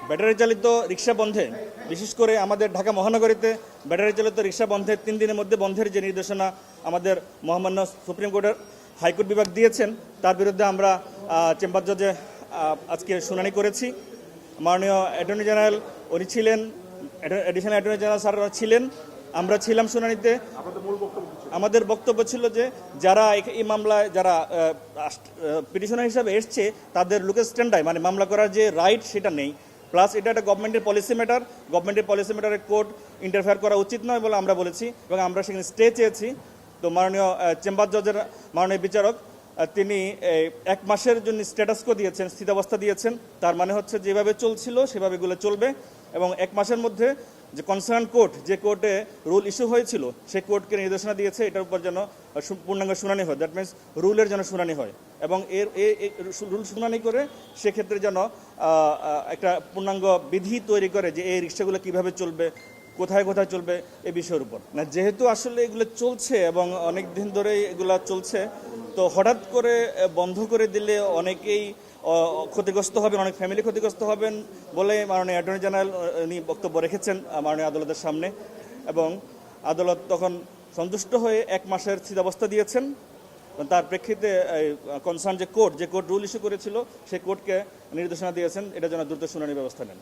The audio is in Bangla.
ব্যাটারি চালিত রিক্সা বন্ধে, বিশেষ করে আমাদের ঢাকা মহানগরীতে ব্যাটারি চালিত রিক্সা বন্ধের 3 দিনের মধ্যে বন্ধের যে নির্দেশনা আমাদের মহামান্য সুপ্রিম কোর্টের হাইকোর্ট বিভাগ দিয়েছেন, তার বিরুদ্ধে আমরা চেম্বার জজে আজকে শুনানি করেছি। মাননীয় অ্যাটর্নি জেনারেল উনি ছিলেন, অ্যাডিশনাল অ্যাটর্নি জেনারেল স্যাররা ছিলেন, আমরা ছিলাম শুনানিতে। আমাদের বক্তব্য ছিল যে যারা এই মামলায় যারা পিটিশনার হিসাবে এসছে তাদের লুকের স্ট্যান্ডায় মানে মামলা করার যে রাইট সেটা নেই, প্লাস এটা একটা গভর্নমেন্টের পলিসি ম্যাটার, গভর্নমেন্টের পলিসি ম্যাটারে কোর্ট ইন্টারফেয়ার করা উচিত নয় বলে আমরা বলেছি এবং আমরা সেখানে স্টে চেয়েছি। তো মাননীয় চেম্বার জজের মাননীয় বিচারক তিনি 1 মাসের জন্য স্ট্যাটাসকো দিয়েছেন, স্থিতাবস্থা দিয়েছেন। তার মানে হচ্ছে যেভাবে চলছিল সেভাবে এগুলো চলবে এবং 1 মাসের মধ্যে যে কনসার্ন কোর্ট, যে কোর্টে রুল ইস্যু হয়েছিল সেই কোর্টকে নির্দেশনা দিয়েছে এটার উপর যেন পূর্ণাঙ্গ শুনানি হয়, দ্যাট মিনস রুলের যেন শুনানি হয় এবং রুল শুনানি করে সেক্ষেত্রে যেন একটা পূর্ণাঙ্গ বিধি তৈরি করে যে এই রিক্সাগুলো কীভাবে চলবে, কোথায় কোথায় চলবে এই বিষয়ের উপর। না, যেহেতু আসলে এগুলো চলছে এবং অনেক দিন ধরেই এগুলো চলছে, তো হঠাৎ করে বন্ধ করে দিলে অনেকেই ক্ষতিগ্রস্ত হবেন, অনেক ফ্যামিলি ক্ষতিগ্রস্ত হবেন বলে মাননীয় অ্যাটর্নি জেনারেল উনি বক্তব্য রেখেছেন মাননীয় আদালতের সামনে এবং আদালত তখন সন্তুষ্ট হয়ে 1 মাসের স্থিতাবস্থা দিয়েছেন। তার প্রেক্ষিতে কনসার্ন যে কোর্ট রুল ইস্যু করেছিল সেই কোর্টকে নির্দেশনা দিয়েছেন এটা যেন দ্রুত শুনানির ব্যবস্থা নেন।